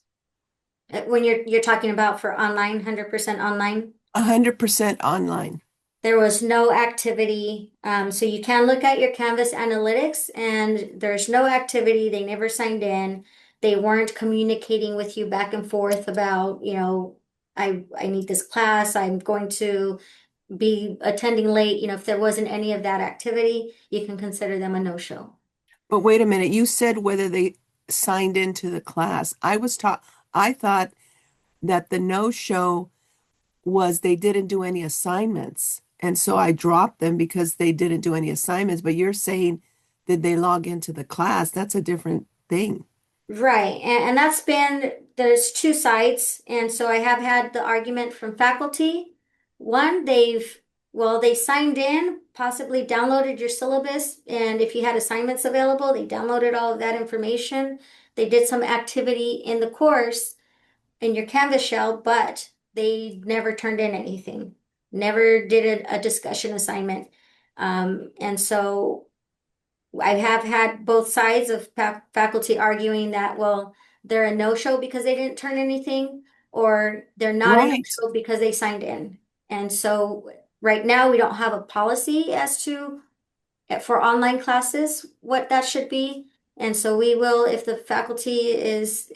When you're talking about for online, 100% online, 100% online. there was no activity. So you can look at your Canvas analytics and there's no activity. They never signed in. They weren't communicating with you back and forth about, I need this class. I'm going to be attending late. If there wasn't any of that activity, you can consider them a no-show. But wait a minute, you said whether they signed into the class. I thought that the no-show was they didn't do any assignments. And so I dropped them because they didn't do any assignments. But you're saying, did they log into the class? That's a different thing. Right. And there's two sides. And so I have had the argument from faculty. One, they signed in, possibly downloaded your syllabus. And if you had assignments available, they downloaded all of that information. They did some activity in the course in your Canvas shell, but they never turned in anything, never did a discussion assignment. And so I have had both sides of faculty arguing that, well, they're a no-show because they didn't turn anything, or they're not a Right. no-show because they signed in. And so right now we don't have a policy as to for online classes what that should be. And so we will, if the faculty is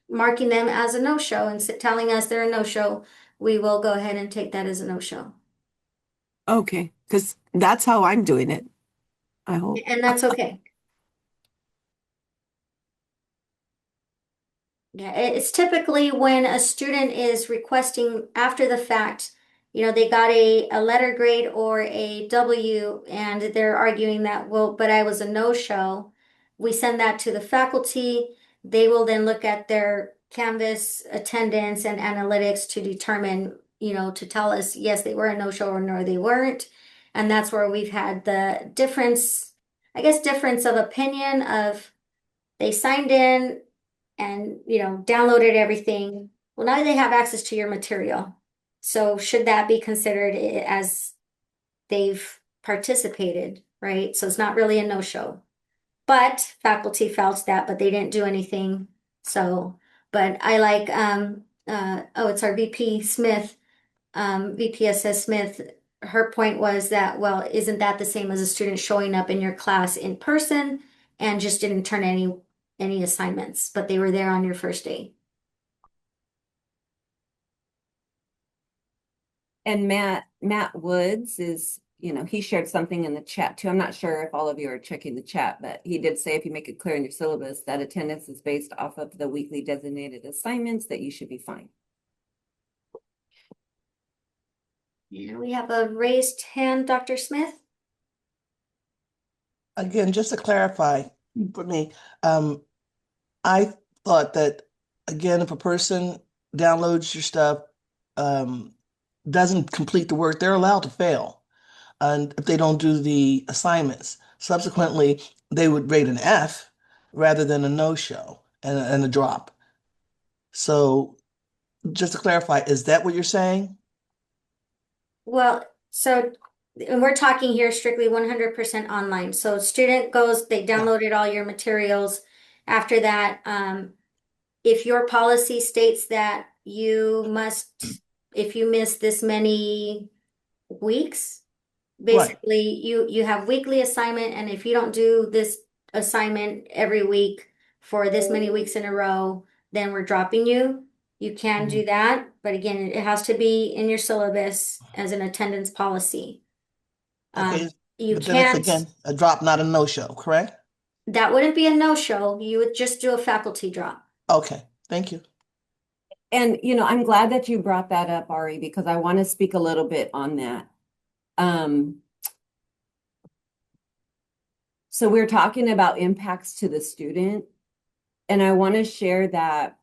marking them as a no-show and telling us they're a no-show, we will go ahead and take that as a no-show. Okay. Because that's how I'm doing it. I hope. And that's okay. Yeah, it's typically when a student is requesting after the fact, they got a letter grade or a W and they're arguing that, well, but I was a no-show. We send that to the faculty. They will then look at their Canvas attendance and analytics to determine, to tell us, yes, they were a no-show or no, they weren't. And that's where we've had the difference, I guess, difference of opinion of they signed in and downloaded everything. Well, now they have access to your material. So should that be considered as they've participated, right? So it's not really a no-show. But faculty felt that, but they didn't do anything. So, but I like it's our VP Smith, VPSS Smith. Her point was that, well, isn't that the same as a student showing up in your class in person and just didn't turn any assignments, but they were there on your first day? And Matt Woods is, he shared something in the chat too. I'm not sure if all of you are checking the chat, but he did say if you make it clear in your syllabus that attendance is based off of the weekly designated assignments, that you should be fine. And we have a raised hand, Dr. Smith. Again, just to clarify for me, I thought that, again, if a person downloads your stuff, doesn't complete the work, they're allowed to fail. And if they don't do the assignments, subsequently, they would rate an F rather than a no-show and a drop. So just to clarify, is that what you're saying? Well, so and we're talking here strictly 100% online. So student goes, they downloaded all your materials. After that, if your policy states that you must, if you miss this many weeks, Right. basically you have weekly assignment, and if you don't do this assignment every week for this many weeks in a row, then we're dropping you. You can do that, but again, it has to be in your syllabus as an attendance policy. Okay. You But then it's can't, again a drop, not a no-show, correct? that wouldn't be a no-show. You would just do a faculty drop. Okay. Thank you. And, I'm glad that you brought that up, Ari, because I want to speak a little bit on that. So we're talking about impacts to the student, and I want to share that,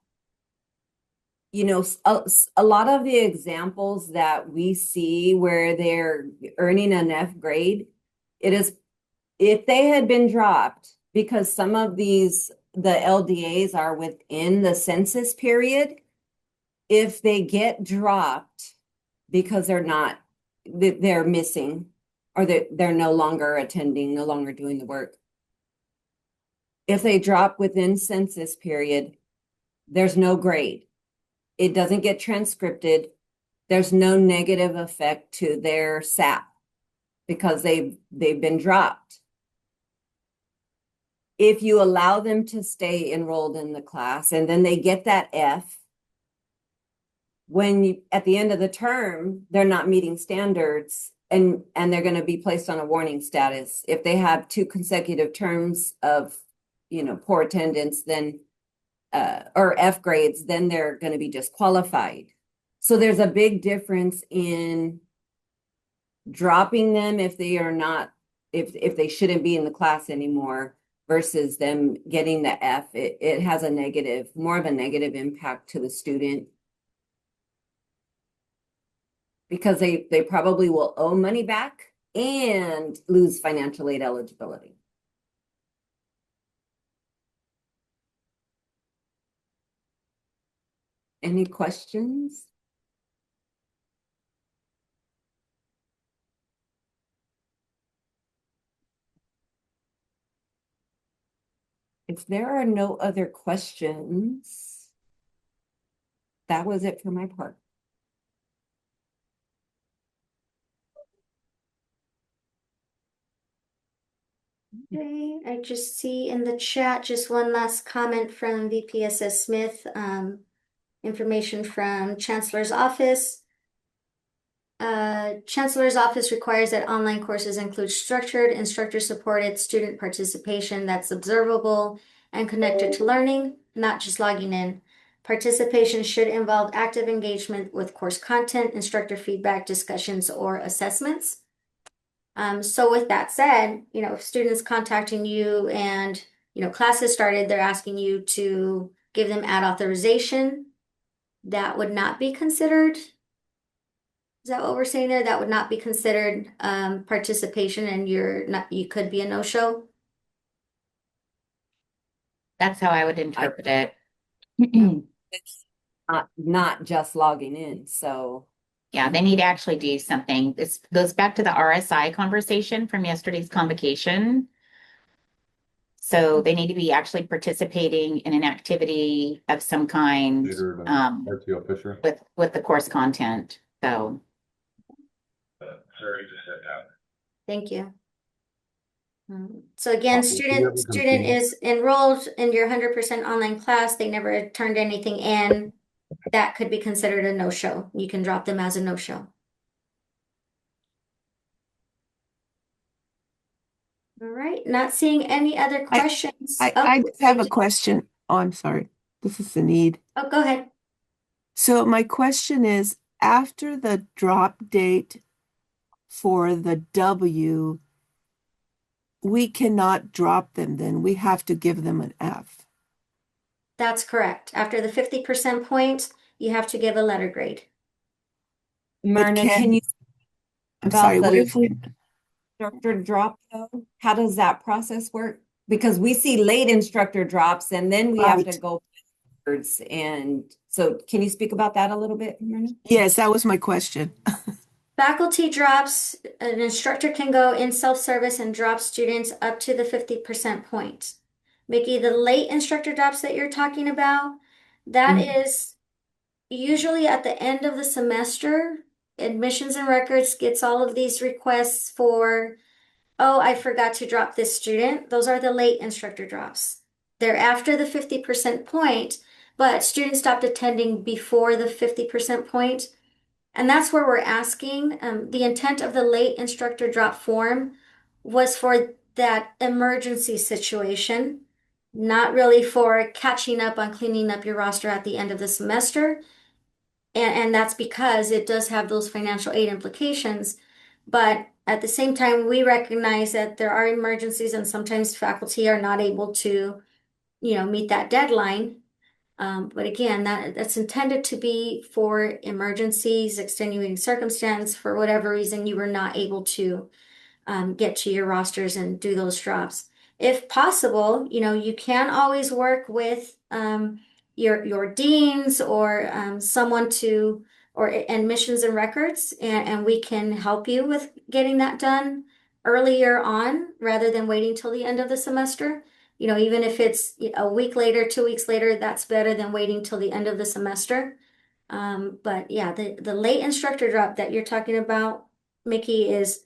a lot of the examples that we see where they're earning an F grade, it is if they had been dropped, because some of the LDAs are within the census period, if they get dropped because they're missing, or they're no longer attending, no longer doing the work. If they drop within census period, there's no grade. It doesn't get transcripted. There's no negative effect to their SAP because they've been dropped. If you allow them to stay enrolled in the class and then they get that F, at the end of the term, they're not meeting standards, and they're going to be placed on a warning status. If they have 2 consecutive terms of, poor attendance, then or F grades, then they're going to be disqualified. So there's a big difference in dropping them if they are not, if they shouldn't be in the class anymore, versus them getting the F. It has more of a negative impact to the student, because they probably will owe money back and lose financial aid eligibility. Any questions? If there are no other questions, that was it for my part. Okay, I just see in the chat just one last comment from VPSS Smith, information from Chancellor's Office. Chancellor's Office requires that online courses include structured, instructor-supported student participation that's observable and connected to learning, not just logging in. Participation should involve active engagement with course content, instructor feedback, discussions, or assessments. So with that said, if students contacting you and, classes started, they're asking you to give them ad authorization, that would not be considered. Is that what we're saying there? That would not be considered participation, and you could be a no-show. That's how I would interpret it. It's not just logging in, so. Yeah, they need to actually do something. This goes back to the RSI conversation from yesterday's convocation. So they need to be actually participating in an activity of some kind RTO Fisher. with the course content. So Thank you. So again, Do you have a student is enrolled in your 100% online class. They never turned anything in. That could be considered a no-show. You can drop them as a no-show. All right, not seeing any other questions. I just have a question. Oh, I'm sorry. This is the need. Oh, go ahead. So my question is, after the drop date for the W, we cannot drop them then. We have to give them an F. That's correct. After the 50% point, you have to give a letter grade. Myrna, can you I'm about sorry, the what if we instructor drop though? How does that process work? Because we see late instructor drops and then we have to Right. go backwards. And so can you speak about that a little bit, Myrna? Yes, that was my question. Faculty drops, an instructor can go in self-service and drop students up to the 50% point. Mickey, the late instructor drops that you're talking about, that is usually at the end of the semester. Admissions and records gets all of these requests for, oh, I forgot to drop this student. Those are the late instructor drops. They're after the 50% point, but students stopped attending before the 50% point. And that's where we're asking. The intent of the late instructor drop form was for that emergency situation, not really for catching up on cleaning up your roster at the end of the semester. And that's because it does have those financial aid implications. But at the same time, we recognize that there are emergencies and sometimes faculty are not able to, meet that deadline. But again, that's intended to be for emergencies, extenuating circumstance, for whatever reason you were not able to get to your rosters and do those drops. If possible, you can always work with your deans or someone or admissions and records, and we can help you with getting that done earlier on rather than waiting till the end of the semester. Even if it's a week later, 2 weeks later, that's better than waiting till the end of the semester. But yeah, the late instructor drop that you're talking about, Mickey, is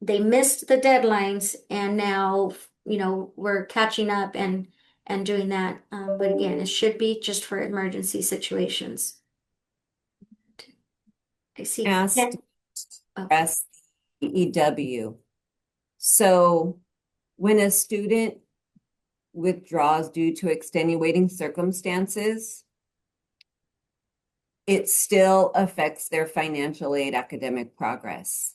they missed the deadlines and now, we're catching up and doing that. But again, it should be just for emergency situations. I see. Asked Oh. press the EW. So when a student withdraws due to extenuating circumstances, it still affects their financial aid academic progress.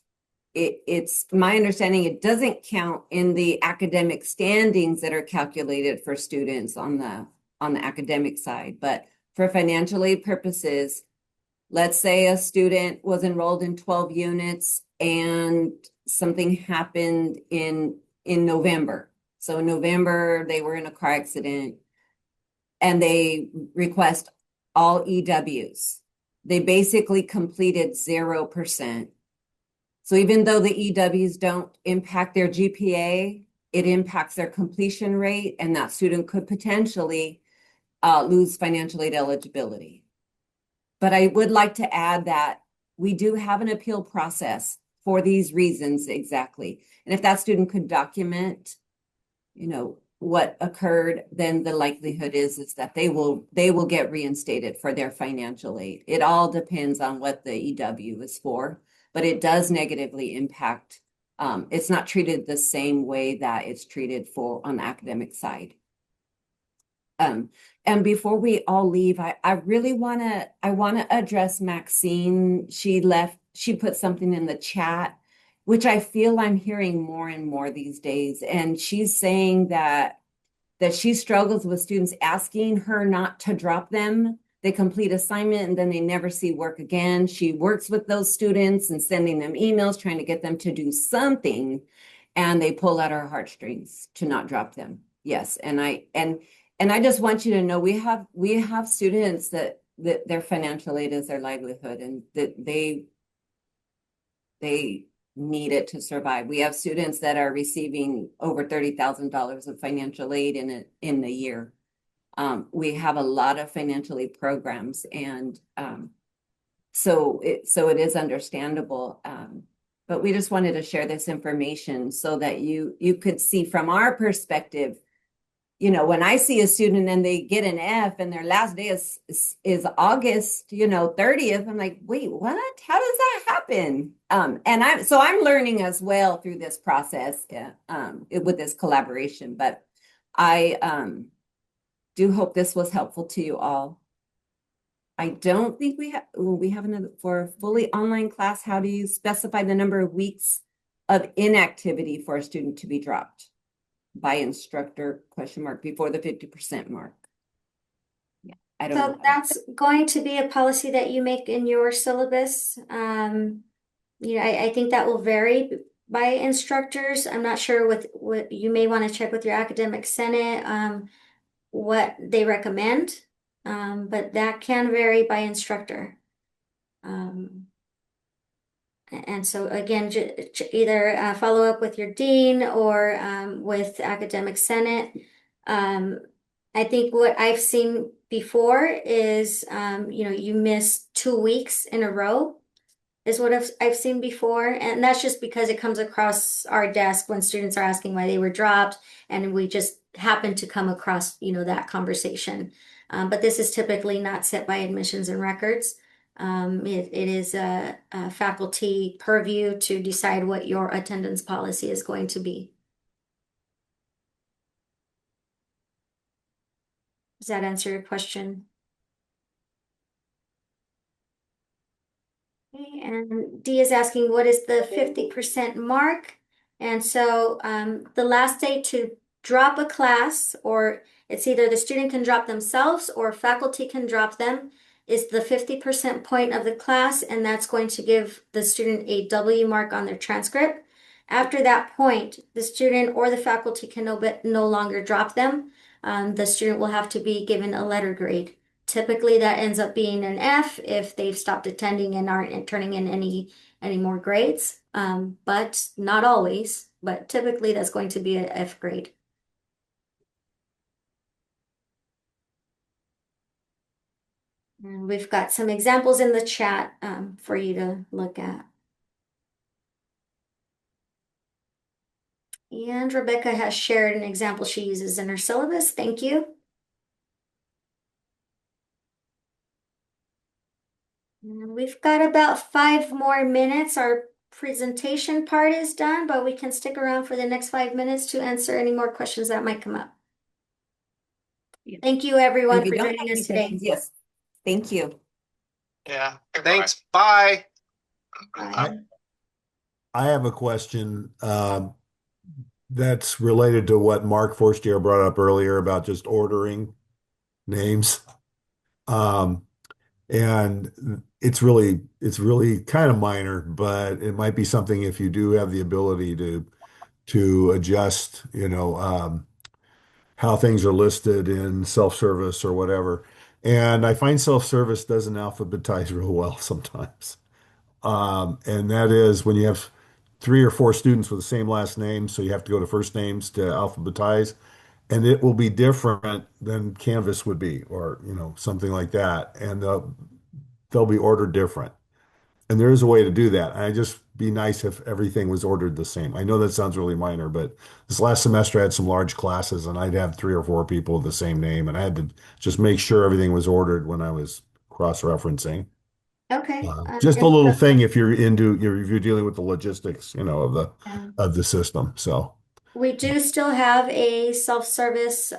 It's my understanding it doesn't count in the academic standings that are calculated for students on the academic side, but for financial aid purposes, let's say a student was enrolled in 12 units and something happened in November. So in November, they were in a car accident and they request all EWs. They basically completed 0%. So even though the EWs don't impact their GPA, it impacts their completion rate, and that student could potentially lose financial aid eligibility. But I would like to add that we do have an appeal process for these reasons exactly. And if that student could document, what occurred, then the likelihood is that they will get reinstated for their financial aid. It all depends on what the EW is for, but it does negatively impact. It's not treated the same way that it's treated on the academic side. And before we all leave, I really I wanna address Maxine. She put something in the chat, which I feel I'm hearing more and more these days. And she's saying that she struggles with students asking her not to drop them. They complete assignment and then they never see work again. She works with those students and sending them emails, trying to get them to do something, and they pull at our heartstrings to not drop them. Yes, and I just want you to know we have students that their financial aid is their livelihood and that they need it to survive. We have students that are receiving over $30,000 of financial aid in a year. We have a lot of financial aid programs, and so it is understandable. But we just wanted to share this information so that you could see from our perspective. You know, when I see a student and they get an F and their last day is August, 30th, I'm like, wait, what? How does that happen? And I'm learning as well through this process, with this collaboration. But I do hope this was helpful to you all. I don't think we have another for a fully online class. How do you specify the number of weeks of inactivity for a student to be dropped? By instructor ? Before the 50% mark. Yeah, I don't So know. that's going to be a policy that you make in your syllabus. I think that will vary by instructors. I'm not sure what you may want to check with your academic senate, what they recommend. But that can vary by instructor. And so again, either follow up with your dean or with academic senate. I think what I've seen before is, you miss 2 weeks in a row is what I've seen before. And that's just because it comes across our desk when students are asking why they were dropped, and we just happen to come across, that conversation. But this is typically not set by admissions and records. It is a faculty purview to decide what your attendance policy is going to be. Does that answer your question? Okay, and D is asking, what is the 50% mark? And so the last day to drop a class, or it's either the student can drop themselves or faculty can drop them, is the 50% point of the class, and that's going to give the student a W mark on their transcript. After that point, the student or the faculty can no longer drop them. The student will have to be given a letter grade. Typically, that ends up being an F if they've stopped attending and aren't turning in any more grades. But not always. But typically, that's going to be an F grade. And we've got some examples in the chat for you to look at. And Rebecca has shared an example she uses in her syllabus. Thank you. And we've got about 5 more minutes. Our presentation part is done, but we can stick around for the next 5 minutes to answer any more questions that might come up. Thank you, everyone, for joining us today. Yes, thank you. Yeah, thanks. Bye. Bye. I have a question that's related to what Mark Forstier brought up earlier about just ordering names. And it's really kind of minor, but it might be something if you do have the ability to adjust, how things are listed in self-service or whatever. And I find self-service doesn't alphabetize real well sometimes. And that is when you have 3 or 4 students with the same last name, so you have to go to first names to alphabetize, and it will be different than Canvas would be, or something like that, and they'll be ordered different. And there is a way to do that. And I just be nice if everything was ordered the same. I know that sounds really minor, but this last semester I had some large classes, and I'd have 3 or 4 people with the same name, and I had to just make sure everything was ordered when I was cross-referencing. Okay. Just a And little so, thing if you're dealing with the logistics, of the system. So we do still have a self-service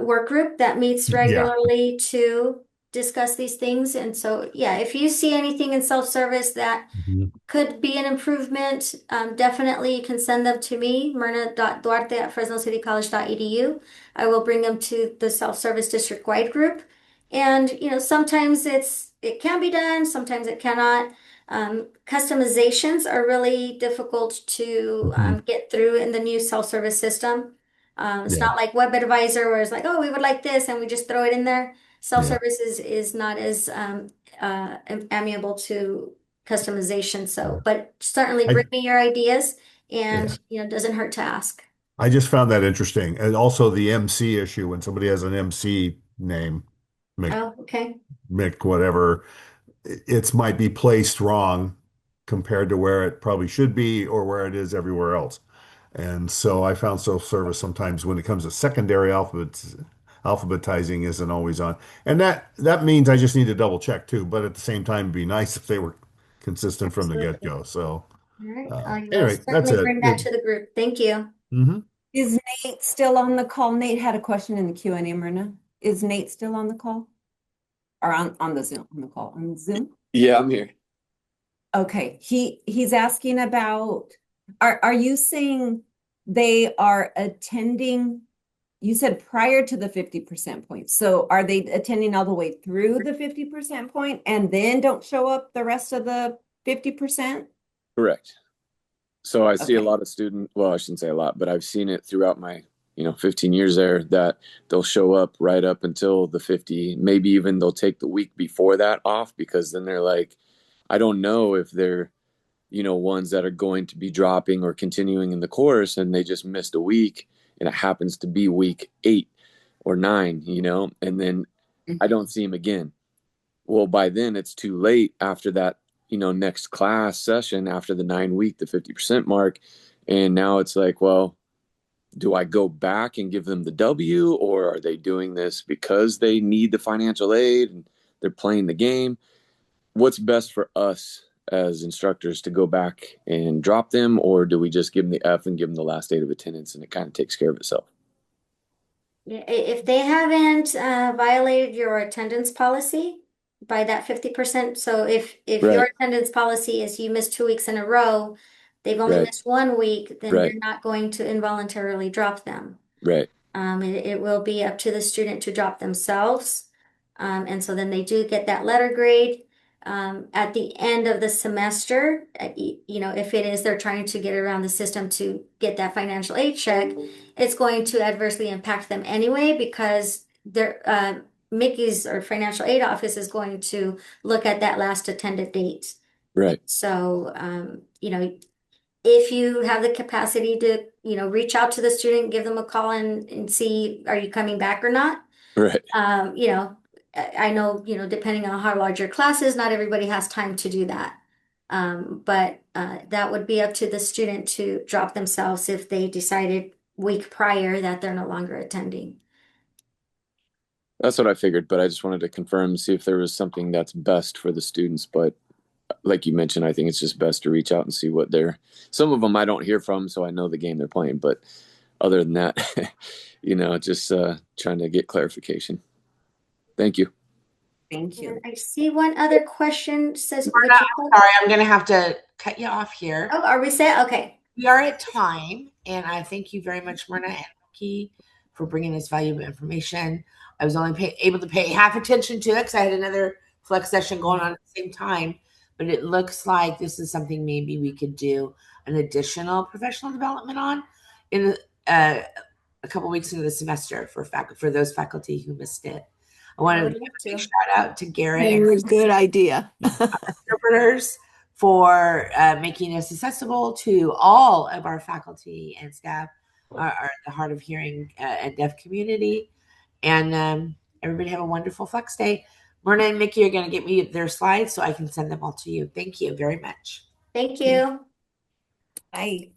work group that meets Yeah. regularly to discuss these things. And so, yeah, if you see anything in self-service that Mhm. could be an improvement, definitely you can send them to me, myrna.duarte@fresnocitycollege.edu. I will bring them to the self-service district-wide group. And, sometimes it can be done, sometimes it cannot. Customizations are really difficult to Mhm. get through in the new self-service system. It's Yeah. not like Web Advisor where it's like, oh, we would like this, and we just throw it in there. Yeah. Self-service is not as amiable to customization. So, but certainly I bring me your ideas, yeah. and it doesn't hurt to ask. I just found that interesting. And also the MC issue when somebody has an MC name, Mick, Oh, okay. Mick, whatever, it might be placed wrong compared to where it probably should be or where it is everywhere else. And so I found self-service sometimes when it comes to secondary alphabetizing isn't always on. And that means I just need to double check too. But at the same time, it'd be nice if they were consistent from the Absolutely. get-go. So All right. I will anyway, that's certainly it. bring that to the group. Thank you. Mhm. Is Nate still on the call? Nate had a question in the Q&A, Myrna. Is Nate still on the call? Or on the Zoom, on the call, on Zoom? Yeah, I'm here. Okay, he's asking about, are you saying they are attending, you said prior to the 50% point. So are they attending all the way through the 50% point and then don't show up the rest of the 50%? Correct. So I see a Okay. lot of well, I shouldn't say a lot, but I've seen it throughout my, 15 years there that they'll show up right up until the 50. Maybe even they'll take the week before that off because then they're like, I don't know if they're, ones that are going to be dropping or continuing in the course and they just missed a week and it happens to be week 8 or 9, and then I don't see them again. Well, by then it's too late after that, next class session after the 9 week, the 50% mark. And now it's like, well, do I go back and give them the W, or are they doing this because they need the financial aid and they're playing the game? What's best for us as instructors, to go back and drop them, or do we just give them the F and give them the last date of attendance and it kind of takes care of itself? Yeah, if they haven't violated your attendance policy by that 50%, so if your Right, attendance policy is you miss 2 weeks in a row, they've only right, missed 1 week, then right, you're not going to involuntarily drop them. right, It will be up to the student to drop themselves. And so then they do get that letter grade. At the end of the semester, if it is they're trying to get around the system to get that financial aid check, it's going to adversely impact them anyway because Mickey's or financial aid office is going to look at that last attended date. right, So, if you have the capacity to, reach out to the student, give them a call and see, are you coming back or not? right. Um, you know, I know, depending on how large your class is, not everybody has time to do that. But that would be up to the student to drop themselves if they decided week prior that they're no longer attending. That's what I figured, but I just wanted to confirm, see if there was something that's best for the students. But like you mentioned, I think it's just best to reach out and see what they're. Some of them I don't hear from, so I know the game they're playing. But other than that, just trying to get clarification. Thank you. Thank And you. I see one other question says, Myrna, I'm sorry, I'm gonna have to cut you off here. Oh, are we set? Okay. We are at time, and I thank you very much, Myrna and Key, for bringing this valuable information. I was only able to pay half attention to it because I had another flex session going on at the same time. But it looks like this is something maybe we could do an additional professional development on in a couple weeks into the semester for those faculty who missed it. I want to give a big shout out to Garrett and Good idea. interpreters for making us accessible to all of our faculty and staff, are the hard of hearing and deaf community. And everybody have a wonderful Flex Day. Myrna and Mickey are going to get me their slides so I can send them all to you. Thank you very much. Thank you. Bye.